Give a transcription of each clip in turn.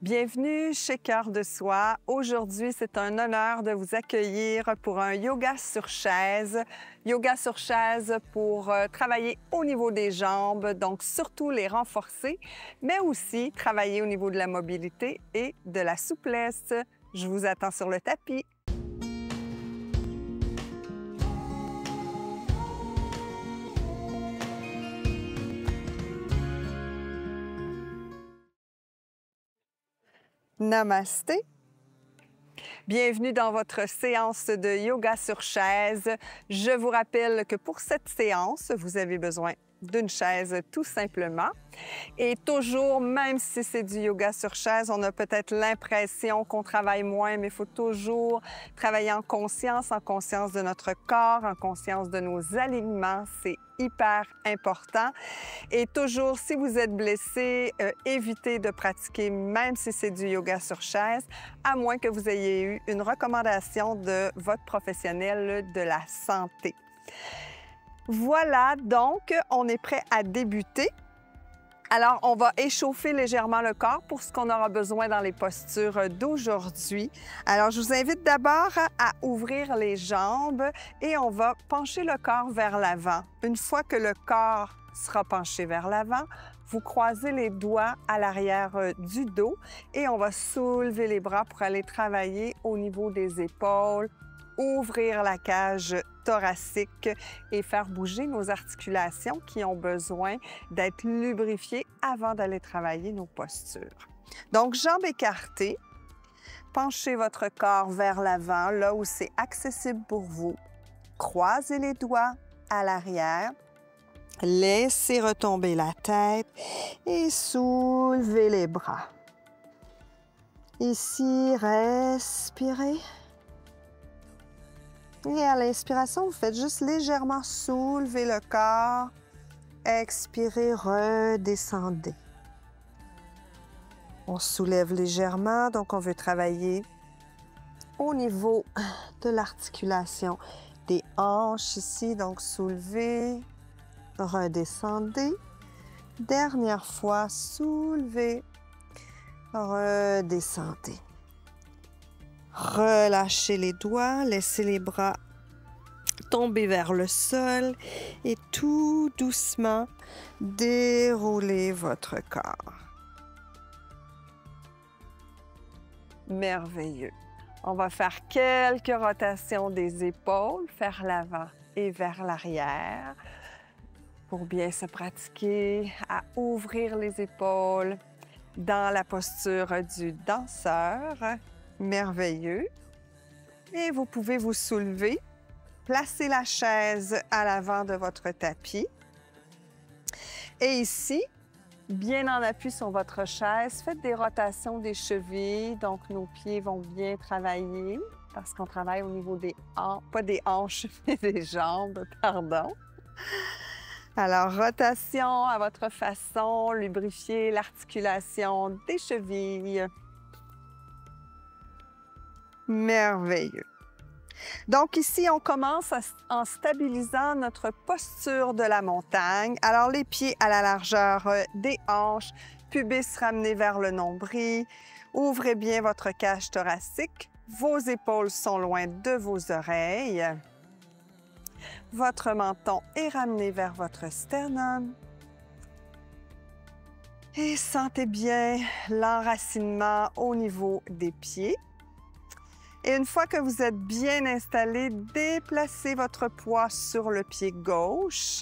Bienvenue chez Cœur de Soi. Aujourd'hui, c'est un honneur de vous accueillir pour un yoga sur chaise. Yoga sur chaise pour travailler au niveau des jambes, donc surtout les renforcer, mais aussi travailler au niveau de la mobilité et de la souplesse. Je vous attends sur le tapis. Namasté. Bienvenue dans votre séance de yoga sur chaise. Je vous rappelle que pour cette séance, vous avez besoin d'une chaise tout simplement. Et toujours, même si c'est du yoga sur chaise, on a peut-être l'impression qu'on travaille moins, mais il faut toujours travailler en conscience de notre corps, en conscience de nos alignements. C'est hyper important. Et toujours, si vous êtes blessé, évitez de pratiquer, même si c'est du yoga sur chaise, à moins que vous ayez eu une recommandation de votre professionnel de la santé. Voilà, donc, on est prêt à débuter. Alors, on va échauffer légèrement le corps pour ce qu'on aura besoin dans les postures d'aujourd'hui. Alors, je vous invite d'abord à ouvrir les jambes et on va pencher le corps vers l'avant. Une fois que le corps sera penché vers l'avant, vous croisez les doigts à l'arrière du dos et on va soulever les bras pour aller travailler au niveau des épaules, ouvrir la cage thoracique et faire bouger nos articulations qui ont besoin d'être lubrifiées avant d'aller travailler nos postures. Donc, jambes écartées, penchez votre corps vers l'avant, là où c'est accessible pour vous. Croisez les doigts à l'arrière, laissez retomber la tête et soulevez les bras. Ici, respirez. Et à l'inspiration, vous faites juste légèrement soulever le corps. Expirez, redescendez. On soulève légèrement, donc on veut travailler au niveau de l'articulation des hanches ici. Donc soulevez, redescendez. Dernière fois, soulevez, redescendez. Relâchez les doigts, laissez les bras tomber vers le sol et tout doucement déroulez votre corps. Merveilleux. On va faire quelques rotations des épaules vers l'avant et vers l'arrière pour bien se pratiquer à ouvrir les épaules dans la posture du danseur. Merveilleux. Et vous pouvez vous soulever, placer la chaise à l'avant de votre tapis. Et ici, bien en appui sur votre chaise, faites des rotations des chevilles. Donc, nos pieds vont bien travailler parce qu'on travaille au niveau des hanches, pas des hanches, mais des jambes, pardon. Alors, rotation à votre façon, lubrifiez l'articulation des chevilles. Merveilleux. Donc ici, on commence en stabilisant notre posture de la montagne. Alors les pieds à la largeur des hanches, pubis ramené vers le nombril. Ouvrez bien votre cage thoracique. Vos épaules sont loin de vos oreilles. Votre menton est ramené vers votre sternum. Et sentez bien l'enracinement au niveau des pieds. Et une fois que vous êtes bien installé, déplacez votre poids sur le pied gauche.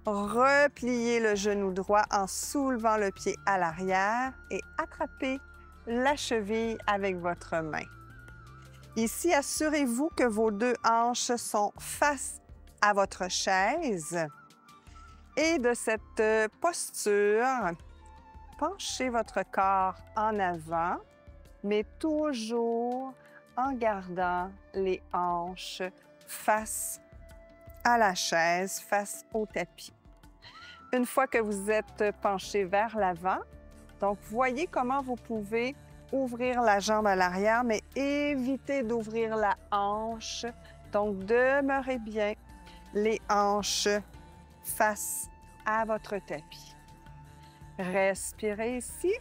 Repliez le genou droit en soulevant le pied à l'arrière et attrapez la cheville avec votre main. Ici, assurez-vous que vos deux hanches sont face à votre chaise. Et de cette posture, penchez votre corps en avant, mais toujours en gardant les hanches face à la chaise, face au tapis. Une fois que vous êtes penché vers l'avant, donc voyez comment vous pouvez ouvrir la jambe à l'arrière, mais évitez d'ouvrir la hanche. Donc, demeurez bien les hanches face à votre tapis. Respirez ici.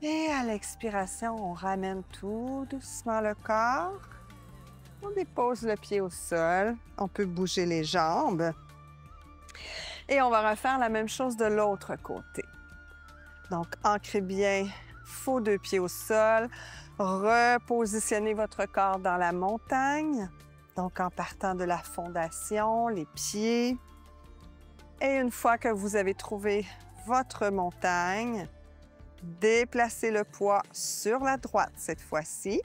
Et à l'expiration, on ramène tout doucement le corps. On dépose le pied au sol. On peut bouger les jambes. Et on va refaire la même chose de l'autre côté. Donc, ancrez bien vos deux pieds au sol. Repositionnez votre corps dans la montagne. Donc, en partant de la fondation, les pieds. Et une fois que vous avez trouvé votre montagne, déplacez le poids sur la droite cette fois-ci.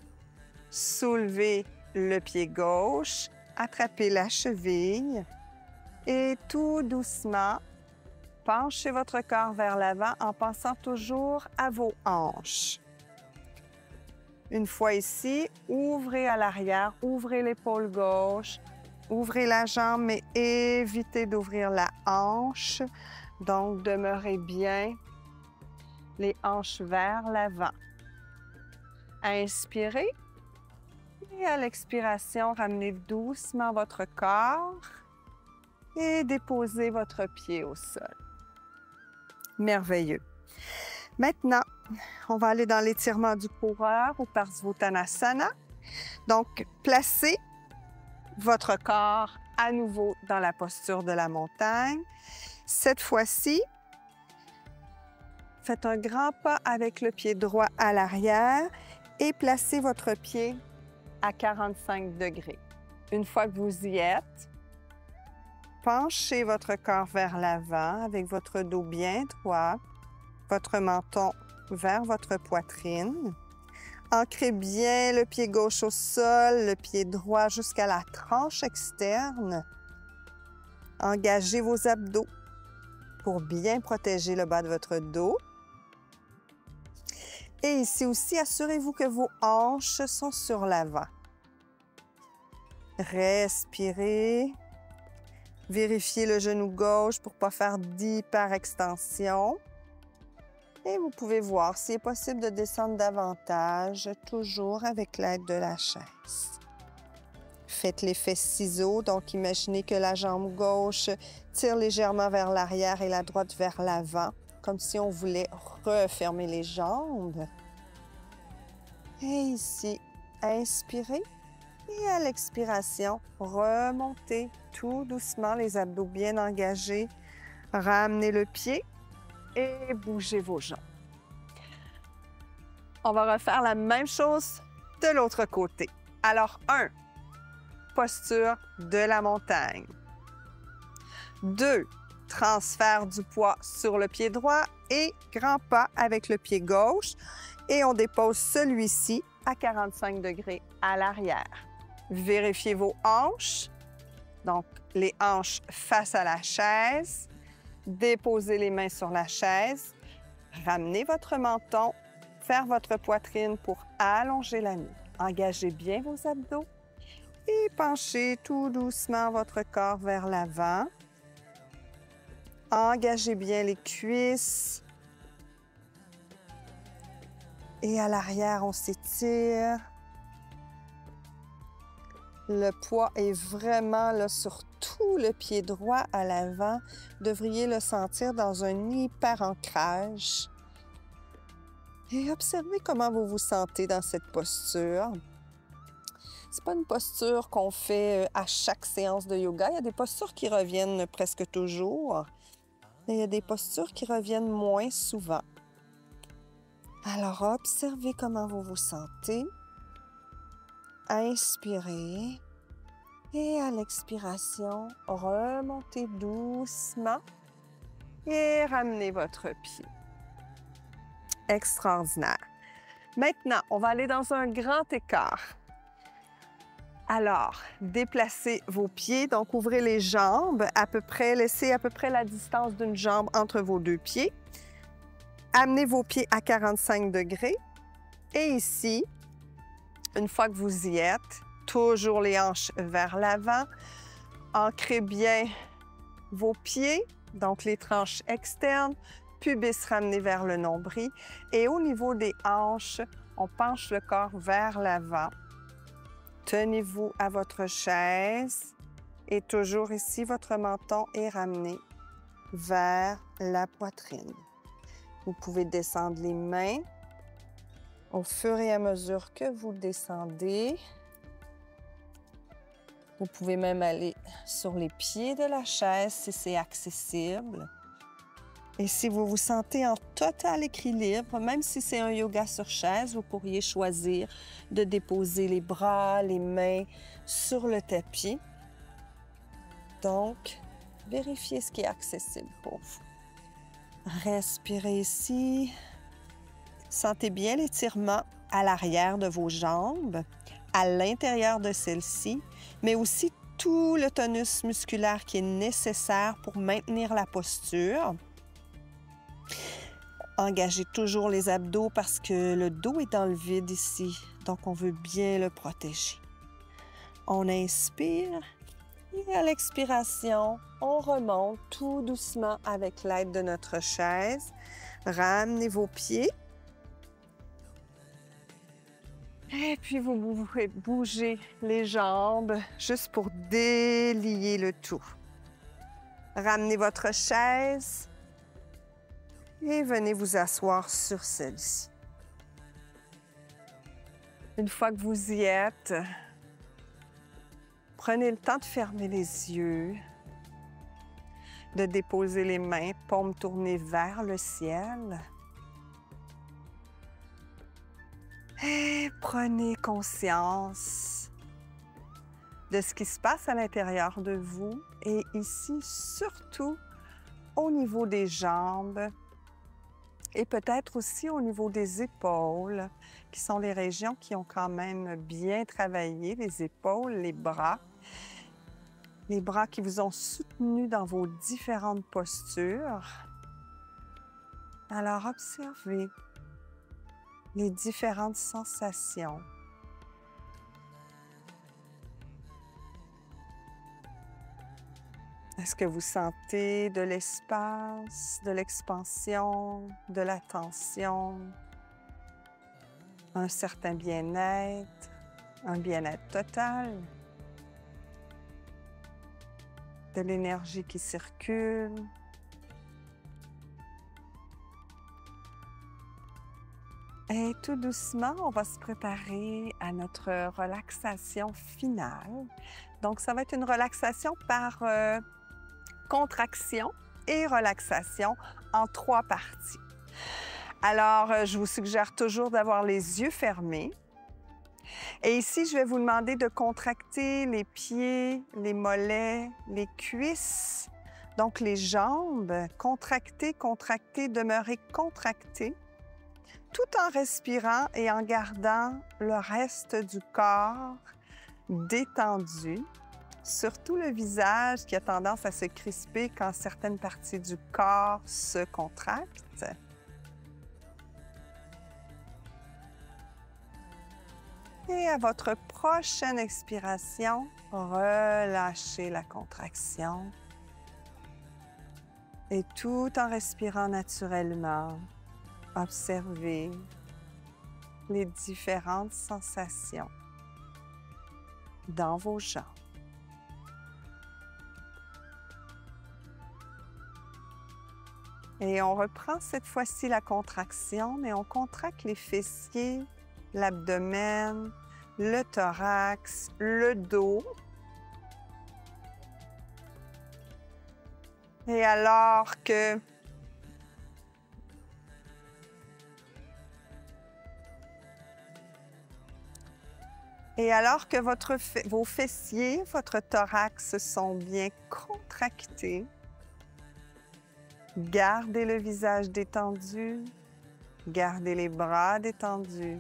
Soulevez le pied gauche, attrapez la cheville et tout doucement, penchez votre corps vers l'avant en pensant toujours à vos hanches. Une fois ici, ouvrez à l'arrière, ouvrez l'épaule gauche, ouvrez la jambe, mais évitez d'ouvrir la hanche. Donc, demeurez bien les hanches vers l'avant. Inspirez et à l'expiration, ramenez doucement votre corps et déposez votre pied au sol. Merveilleux. Maintenant, on va aller dans l'étirement du coureur ou Parsvottanasana. Donc, placez votre corps à nouveau dans la posture de la montagne. Cette fois-ci, faites un grand pas avec le pied droit à l'arrière et placez votre pied à 45 degrés. Une fois que vous y êtes, penchez votre corps vers l'avant avec votre dos bien droit, votre menton vers votre poitrine. Ancrez bien le pied gauche au sol, le pied droit jusqu'à la tranche externe. Engagez vos abdos pour bien protéger le bas de votre dos. Et ici aussi, assurez-vous que vos hanches sont sur l'avant. Respirez. Vérifiez le genou gauche pour ne pas faire d'hyperextension. Et vous pouvez voir s'il est possible de descendre davantage, toujours avec l'aide de la chaise. Faites l'effet ciseau, donc imaginez que la jambe gauche tire légèrement vers l'arrière et la droite vers l'avant, comme si on voulait refermer les jambes. Et ici, inspirez. Et à l'expiration, remontez tout doucement, les abdos bien engagés. Ramenez le pied et bougez vos jambes. On va refaire la même chose de l'autre côté. Alors, 1, posture de la montagne. 2, transfert du poids sur le pied droit et grand pas avec le pied gauche. Et on dépose celui-ci à 45 degrés à l'arrière. Vérifiez vos hanches. Donc, les hanches face à la chaise. Déposez les mains sur la chaise. Ramenez votre menton vers votre poitrine pour allonger la nuque. Engagez bien vos abdos et penchez tout doucement votre corps vers l'avant. Engagez bien les cuisses. Et à l'arrière, on s'étire. Le poids est vraiment là sur tout le pied droit à l'avant. Vous devriez le sentir dans un hyper ancrage. Et observez comment vous vous sentez dans cette posture. Ce n'est pas une posture qu'on fait à chaque séance de yoga. Il y a des postures qui reviennent presque toujours. Mais il y a des postures qui reviennent moins souvent. Alors, observez comment vous vous sentez. Inspirez. Et à l'expiration, remontez doucement et ramenez votre pied. Extraordinaire. Maintenant, on va aller dans un grand écart. Alors, déplacez vos pieds, donc ouvrez les jambes à peu près, laissez à peu près la distance d'une jambe entre vos deux pieds. Amenez vos pieds à 45 degrés. Et ici, une fois que vous y êtes, toujours les hanches vers l'avant. Ancrez bien vos pieds, donc les tranches externes, pubis ramené vers le nombril. Et au niveau des hanches, on penche le corps vers l'avant. Tenez-vous à votre chaise et toujours ici, votre menton est ramené vers la poitrine. Vous pouvez descendre les mains Au fur et à mesure que vous descendez, vous pouvez même aller sur les pieds de la chaise si c'est accessible. Et si vous vous sentez en total équilibre, même si c'est un yoga sur chaise, vous pourriez choisir de déposer les bras, les mains sur le tapis. Donc, vérifiez ce qui est accessible pour vous. Respirez ici. Sentez bien l'étirement à l'arrière de vos jambes, à l'intérieur de celles-ci, mais aussi tout le tonus musculaire qui est nécessaire pour maintenir la posture. Engagez toujours les abdos parce que le dos est dans le vide ici, donc on veut bien le protéger. On inspire et à l'expiration, on remonte tout doucement avec l'aide de notre chaise. Ramenez vos pieds. Et puis vous pouvez bouger les jambes juste pour délier le tout. Ramenez votre chaise et venez vous asseoir sur celle-ci. Une fois que vous y êtes, prenez le temps de fermer les yeux, de déposer les mains, paumes tournées vers le ciel. Et prenez conscience de ce qui se passe à l'intérieur de vous et ici, surtout au niveau des jambes et peut-être aussi au niveau des épaules, qui sont les régions qui ont quand même bien travaillé, les épaules, les bras qui vous ont soutenu dans vos différentes postures. Alors, observez les différentes sensations. Est-ce que vous sentez de l'espace, de l'expansion, de la tension, un certain bien-être, un bien-être total, de l'énergie qui circule? Et tout doucement, on va se préparer à notre relaxation finale. Donc, ça va être une relaxation par contraction et relaxation en 3 parties. Alors, je vous suggère toujours d'avoir les yeux fermés. Et ici, je vais vous demander de contracter les pieds, les mollets, les cuisses, donc les jambes. Contracter, contracter, demeurer contracté, tout en respirant et en gardant le reste du corps détendu. Surtout le visage qui a tendance à se crisper quand certaines parties du corps se contractent. Et à votre prochaine expiration, relâchez la contraction. Et tout en respirant naturellement, observez les différentes sensations dans vos jambes. Et on reprend cette fois-ci la contraction, mais on contracte les fessiers, l'abdomen, le thorax, le dos. Et alors que vos fessiers, votre thorax sont bien contractés, gardez le visage détendu, gardez les bras détendus,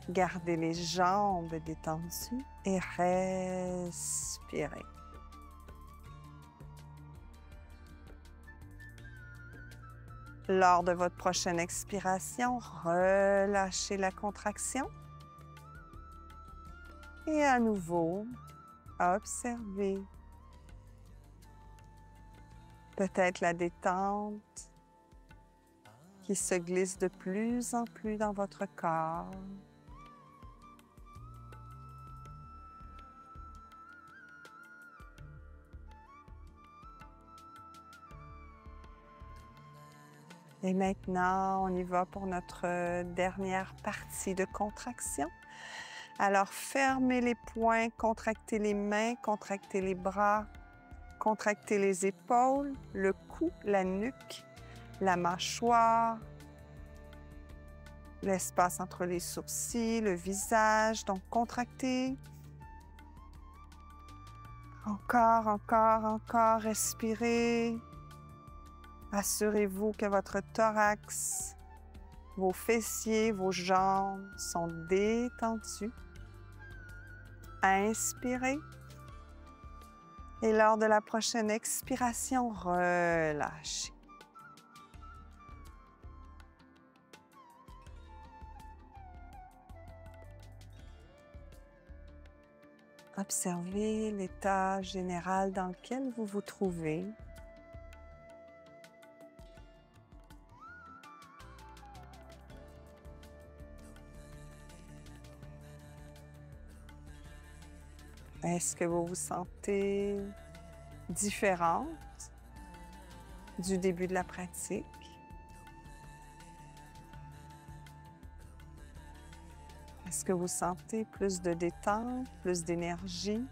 gardez les jambes détendues et respirez. Lors de votre prochaine expiration, relâchez la contraction. Et à nouveau, observez. Peut-être la détente qui se glisse de plus en plus dans votre corps. Et maintenant, on y va pour notre dernière partie de contraction. Alors, fermez les poings, contractez les mains, contractez les bras, contractez les épaules, le cou, la nuque, la mâchoire, l'espace entre les sourcils, le visage. Donc, contractez. Encore, encore, encore, respirez. Assurez-vous que votre thorax, vos fessiers, vos jambes sont détendus. Inspirez. Et lors de la prochaine expiration, relâchez. Observez l'état général dans lequel vous vous trouvez. Est-ce que vous vous sentez différente du début de la pratique? Est-ce que vous sentez plus de détente, plus d'énergie,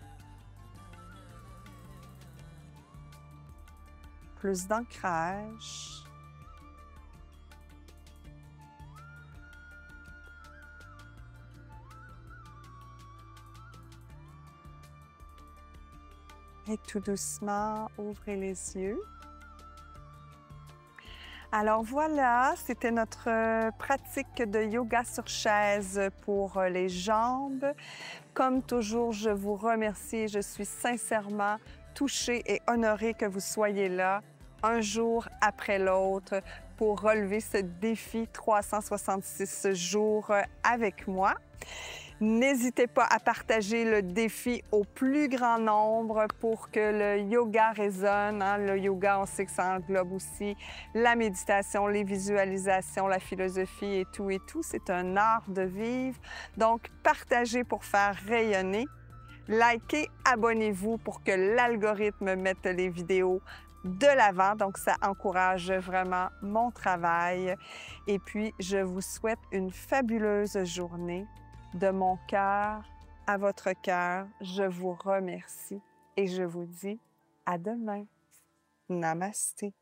plus d'ancrage? Et tout doucement, ouvrez les yeux. Alors voilà, c'était notre pratique de yoga sur chaise pour les jambes. Comme toujours, je vous remercie. Je suis sincèrement touchée et honorée que vous soyez là un jour après l'autre pour relever ce défi 366 jours avec moi. N'hésitez pas à partager le défi au plus grand nombre pour que le yoga résonne. Le yoga, on sait que ça englobe aussi la méditation, les visualisations, la philosophie et tout et tout. C'est un art de vivre. Donc, partagez pour faire rayonner. Likez, abonnez-vous pour que l'algorithme mette les vidéos de l'avant. Donc, ça encourage vraiment mon travail. Et puis, je vous souhaite une fabuleuse journée. De mon cœur à votre cœur, je vous remercie et je vous dis à demain. Namasté.